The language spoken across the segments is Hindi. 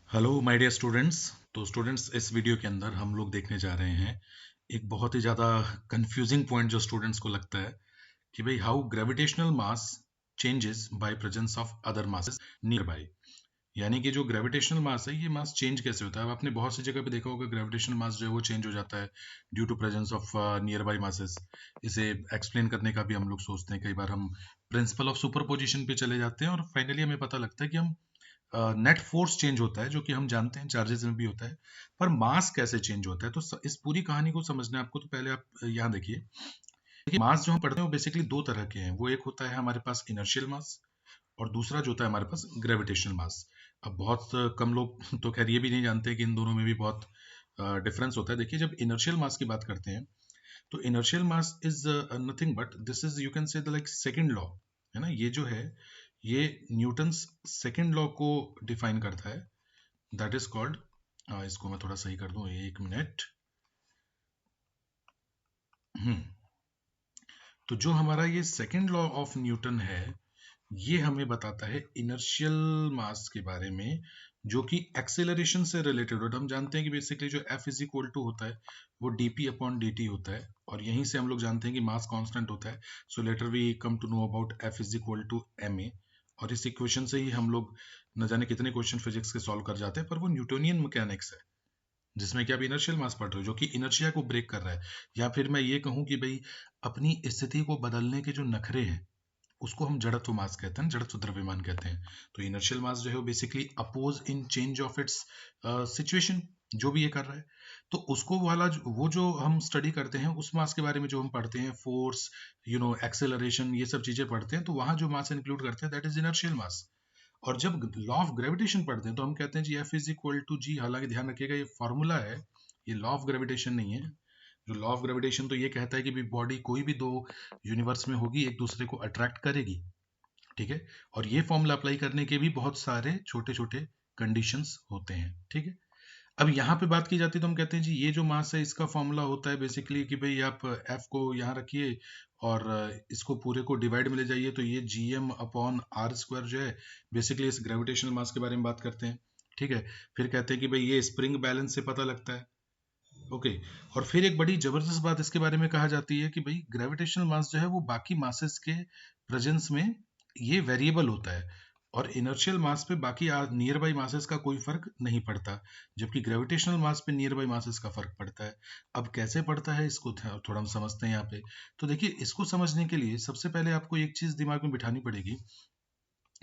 Hello my dear students. तो स्टूडेंट्स, इस वीडियो के अंदर हम लोग देखने जा रहे हैं एक बहुत ही ज़्यादा कंफ्यूजिंग पॉइंट जो स्टूडेंट्स को लगता है कि भाई how gravitational mass changes by presence of other masses near by. यानी कि जो ग्रेविटेशनल मास है, ये मास चेंज कैसे होता है। अब आपने बहुत सी जगह पे देखा होगा ग्रेविटेशनल मास जो है वो चेंज हो जाता है due to presence of nearby masses. इसे एक्सप्लेन करने का भी हम लोग सोचते हैं, कई बार हम प्रिंसिपल ऑफ सुपरपोजिशन पे चले जाते हैं और फाइनली हमें पता लगता है कि हम नेट फोर्स चेंज होता है, जो कि हम जानते हैं चार्जेस में भी होता है। पर मास कैसे चेंज होता है, तो इस पूरी कहानी को समझना है आपको। तो पहले आप यहाँ देखिए, देखिए मास जो हम पढ़ते हैं वो बेसिकली दो तरह के हैं। वो एक होता है हमारे पास इनर्शियल मास, और दूसरा जो होता है हमारे पास ग्रेविटेशनल मास। अब बहुत कम लोग तो खैर ये भी नहीं जानते कि इन दोनों में भी बहुत डिफरेंस होता है। देखिए, जब इनर्शियल मास की बात करते हैं तो inertial mass is nothing but this is, you can से लाइक सेकंड लॉ, है ना। ये जो है ये न्यूटन्स सेकंड लॉ को डिफाइन करता है, दैट इज कॉल्ड, इसको मैं थोड़ा सही कर दूं, एक मिनट। हम्म तो जो हमारा ये सेकंड लॉ ऑफ न्यूटन है, ये हमें बताता है इनर्शियल मास के बारे में, जो कि एक्सेलरेशन से रिलेटेड होता है। हम जानते हैं कि बेसिकली जो F इज इक्वल टू होता है वो dp अपॉन dt होता है, और यहीं से हम लोग जानते हैं कि मास कांस्टेंट होता है। So later we come to know about F is equal to ma, और इस इक्वेशन से ही हम लोग न जाने कितने क्वेश्चन फिजिक्स के सॉल्व कर जाते हैं। पर वो न्यूटोनियन मैकेनिक्स है जिसमें कि आप इनर्शियल मास पढ़ रहे हो, जो कि इनर्शिया को ब्रेक कर रहा है। या फिर मैं ये कहूं कि भाई अपनी स्थिति को बदलने के जो नखरे हैं उसको हम जड़त्व मास कहते हैं, जड़त्व द्रव्यमान कहते हैं। तो इनर्शियल मास जो है वो basically oppose in change of its situation, जो भी ये कर रहा है। तो उसको वाला वो जो हम स्टडी करते हैं उस मास के बारे में जो हम पढ़ते हैं, फोर्स, एक्सेलरेशन, ये सब चीजें पढ़ते हैं, तो वहां जो मास इंक्लूड करते हैं दैट इज इनर्शियल मास। और जब लॉ ऑफ ग्रेविटेशन पढ़ते हैं तो हम कहते हैं जी एफ इज इक्वल टू जी। हालांकि ध्यान रखिएगा ये फॉर्मूला है, ये लॉ ऑफ ग्रेविटेशन नहीं है। जो लॉ ऑफ ग्रेविटेशन तो ये कहता है कि बॉडी कोई भी दो यूनिवर्स में होगी एक दूसरे को अट्रैक्ट करेगी, ठीक है। और ये फॉर्मूला अप्लाई करने के भी बहुत सारे छोटे छोटे कंडीशंस होते हैं, ठीक है। अब यहाँ पे बात की जाती है तो हम कहते हैं जी ये जो मास है इसका फॉर्मूला होता है बेसिकली कि भाई आप F को यहाँ रखिए और इसको पूरे को डिवाइड में ले जाइए, तो ये gm अपॉन आर स्क्वायर जो है बेसिकली इस ग्रेविटेशनल मास के बारे में बात करते हैं, ठीक है। फिर कहते हैं कि भाई ये स्प्रिंग बैलेंस से पता लगता है, ओके। और फिर एक बड़ी जबरदस्त बात इसके बारे में कहा जाती है कि भाई ग्रेविटेशनल मास जो है वो बाकी मासेस के प्रेजेंस में ये वेरिएबल होता है, और इनर्शियल मास पे बाकी नियर बाई मासेस का कोई फर्क नहीं पड़ता, जबकि ग्रेविटेशनल मास पे नियर बाई मासेस का फर्क पड़ता है। अब कैसे पड़ता है इसको थोड़ा हम समझते हैं यहाँ पे। तो देखिए, इसको समझने के लिए सबसे पहले आपको एक चीज दिमाग में बिठानी पड़ेगी,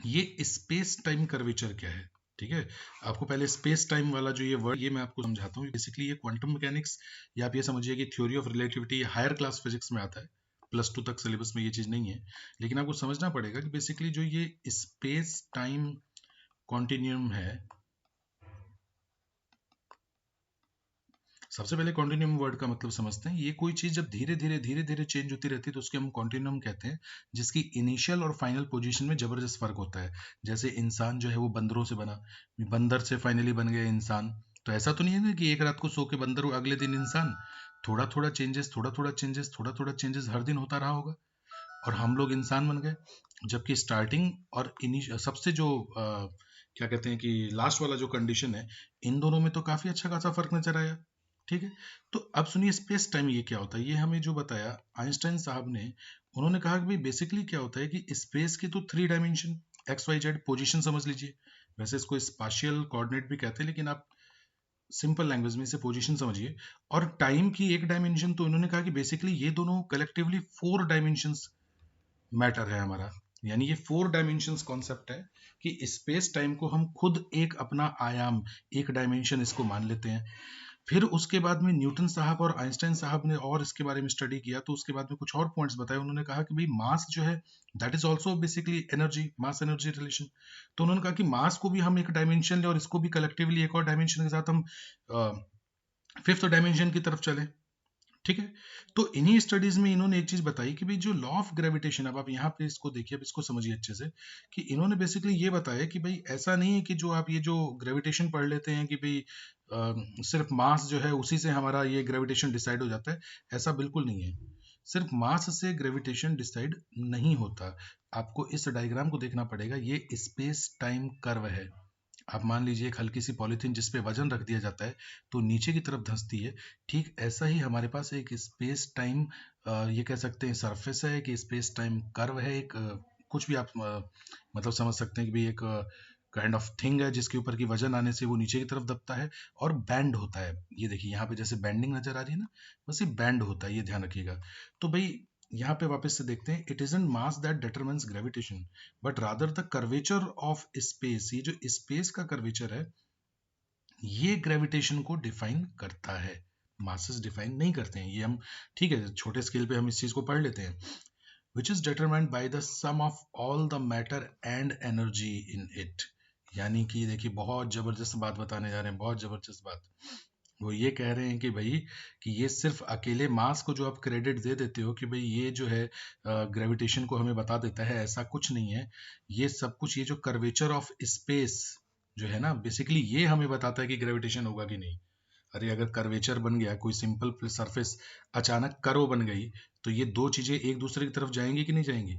ये स्पेस टाइम कर्वेचर क्या है, ठीक है। आपको पहले स्पेस टाइम वाला जो ये वर्ड, ये मैं आपको समझाता हूँ। बेसिकली ये क्वांटम मैकेनिक्स, या आप ये समझिए कि theory of relativity, higher class physics में आता है। +2 तक सिलेबस में ये चीज नहीं है, लेकिन आपको समझना पड़ेगा कि बेसिकली जो ये स्पेस टाइम कॉन्टिन्यूम है, सबसे पहले कॉन्टिन्यूम वर्ड का मतलब समझते हैं। ये कोई चीज जब धीरे धीरे चेंज होती रहती है तो उसके हम कॉन्टिन्यूम कहते हैं, जिसकी इनिशियल और फाइनल पोजीशन में जबरदस्त फर्क होता है। जैसे इंसान जो है वो बंदरों से बना, बंदर से फाइनली बन गया इंसान। तो ऐसा तो नहीं है ना कि एक रात को सो के बंदर हुआ अगले दिन इंसान। थोड़ा थोड़ा चेंजेस, थोड़ा थोड़ा चेंजेस, थोड़ा थोड़ा चेंजेस हर दिन होता रहा होगा, और हम लोग इंसान बन गए। जबकि स्टार्टिंग और सबसे जो क्या कहते हैं कि लास्ट वाला जो कंडीशन है, इन दोनों में तो काफी अच्छा खासा फर्क नजर आया, ठीक है। तो अब सुनिए स्पेस टाइम ये क्या होता है, ये हमें जो बताया आइंस्टाइन साहब ने। उन्होंने कहा कि भाई बेसिकली क्या होता है कि स्पेस की तो 3 dimension, x y z position समझ लीजिए। वैसे इसको स्पाशियल कोऑर्डिनेट भी कहते हैं, लेकिन आप सिंपल लैंग्वेज में इसे पोजीशन समझिए। और टाइम की एक डायमेंशन, तो इन्होंने कहा कि बेसिकली ये दोनों कलेक्टिवली 4 डायमेंशंस मैटर है हमारा। यानी ये 4 डायमेंशंस कॉन्सेप्ट है कि स्पेस टाइम को हम खुद एक अपना आयाम, एक डायमेंशन इसको मान लेते हैं। फिर उसके बाद में न्यूटन साहब और आइंस्टाइन साहब ने और इसके बारे में स्टडी किया, तो उसके बाद में कुछ और पॉइंट्स बताए। उन्होंने कहा कि भाई मास जो है that is also basically energy, mass energy relation. तो उन्होंने कहा कि मास को भी हम एक डायमेंशन ले और इसको भी कलेक्टिवली एक और डायमेंशन के साथ हम फिफ्थ डायमेंशन की तरफ चले, ठीक है। तो इन्हीं स्टडीज में इन्होंने एक चीज बताई कि भाई जो लॉ ऑफ ग्रेविटेशन, अब आप यहाँ पे इसको देखिए, अब इसको समझिए अच्छे से, कि इन्होंने बेसिकली ये बताया कि भाई ऐसा नहीं है कि जो आप ये जो ग्रेविटेशन पढ़ लेते हैं कि भाई सिर्फ मास जो है उसी से हमारा ये ग्रेविटेशन डिसाइड हो जाता है। ऐसा बिल्कुल नहीं है, सिर्फ मास से ग्रेविटेशन डिसाइड नहीं होता। आपको इस डायग्राम को देखना पड़ेगा, ये स्पेस टाइम कर्व है, आप मान लीजिए एक हल्की सी पॉलीथीन जिस पे वजन रख दिया जाता है तो नीचे की तरफ धंसती है, ठीक ऐसा ही हमारे पास एक स्पेस टाइम, ये कह सकते हैं सरफेस है कि स्पेस टाइम कर्व है, एक कुछ भी आप मतलब समझ सकते हैं कि भाई एक काइंड ऑफ थिंग है जिसके ऊपर की वजन आने से वो नीचे की तरफ दबता है और बैंड होता है। ये देखिए यहाँ पे जैसे बैंडिंग नजर आ रही है ना, बस ये बैंड होता है, ये ध्यान रखिएगा। तो भाई यहाँ पे वापस से देखते हैं, it isn't mass that determines gravitation but rather the curvature of space. ये जो स्पेस का कर्वेचर है ये ग्रेविटेशन को डिफाइन करता है, मासेस डिफाइन नहीं करते हैं। ये हम ठीक है छोटे स्केल पे हम इस चीज को पढ़ लेते हैं। Which is determined by the sum of all the matter and energy in it. यानी कि देखिए बहुत जबरदस्त बात बताने जा रहे हैं, बहुत जबरदस्त बात। वो ये कह रहे हैं कि भाई कि ये सिर्फ अकेले मास को जो आप क्रेडिट दे देते हो कि भाई ये जो है ग्रेविटेशन को हमें बता देता है, ऐसा कुछ नहीं है। ये सब कुछ, ये जो कर्वेचर ऑफ स्पेस जो है ना, बेसिकली ये हमें बताता है कि ग्रेविटेशन होगा कि नहीं। अरे अगर कर्वेचर बन गया, कोई सिंपल सरफेस अचानक कर्व बन गई, तो ये दो चीजें एक दूसरे की तरफ जाएंगी कि नहीं जाएंगी?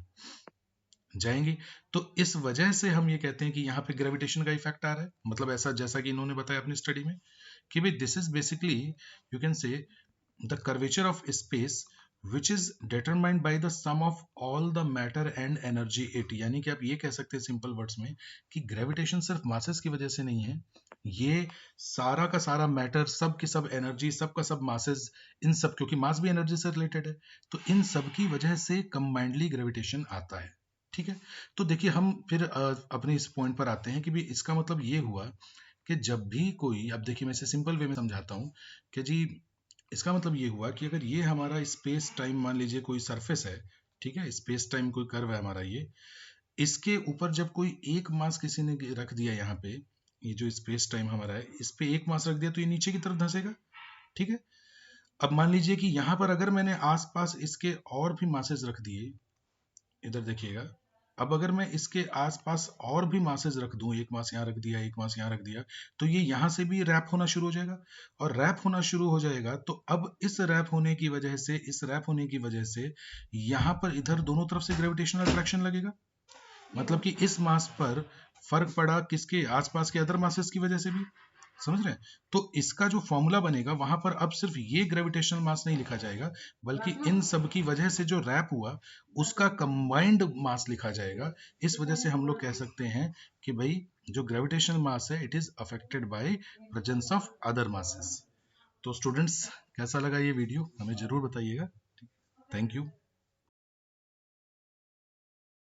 जाएंगी। तो इस वजह से हम ये कहते हैं कि यहाँ पे ग्रेविटेशन का इफेक्ट आ रहा है, मतलब ऐसा जैसा कि इन्होंने बताया अपनी स्टडी में कि भाई this is basically, you can say, the curvature of space which is determined by the sum of all the matter and energy it. यानी कि आप ये कह सकते हैं सिंपल वर्ड्स में कि ग्रेविटेशन सिर्फ मासेस की वजह से नहीं है, ये सारा का सारा मैटर, सब की सब एनर्जी, सब का सब मासेस, इन सब, क्योंकि मास भी एनर्जी से रिलेटेड है, तो इन सब की वजह से कंबाइंडली ग्रेविटेशन आता है। ठीक है, तो देखिए हम फिर अपने इस पॉइंट पर आते हैं कि भी इसका मतलब ये हुआ कि जब भी कोई, अब देखिए मैं इसे सिंपल वे में समझाता हूँ कि जी इसका मतलब ये हुआ कि अगर ये हमारा स्पेस टाइम मान लीजिए कोई सरफेस है, ठीक है, स्पेस टाइम कोई कर्व है हमारा, ये इसके ऊपर जब कोई एक मास किसी ने रख दिया यहाँ पे, ये जो स्पेस टाइम हमारा है इस पे एक मास रख दिया तो ये नीचे की तरफ धंसेगा। ठीक है, अब मान लीजिए कि यहाँ पर अगर मैंने आसपास इसके और भी मासेस रख दिए, इधर देखिएगा, अब अगर मैं इसके आसपास और भी मासेस रख दूं, एक मास यहाँ रख दिया, एक मास यहाँ रख दिया, तो ये यहाँ से भी रैप होना शुरू हो जाएगा। और रैप होना शुरू हो जाएगा तो अब इस रैप होने की वजह से, इस रैप होने की वजह से यहाँ पर इधर दोनों तरफ से ग्रेविटेशनल अट्रैक्शन लगेगा। मतलब कि इस मास पर फर्क पड़ा किसके, आसपास के अदर मासेस की वजह से भी। समझ रहे हैं? तो इसका जो फॉर्मूला बनेगा वहां पर अब सिर्फ ये ग्रेविटेशनल मास नहीं लिखा जाएगा, बल्कि इन सब की वजह से जो रैप हुआ उसका कंबाइंड मास लिखा जाएगा। इस वजह से हम लोग कह सकते हैं कि भाई जो ग्रेविटेशनल मास है it is affected by presence of other masses. तो स्टूडेंट्स कैसा लगा ये वीडियो हमें जरूर बताइएगा। Thank you.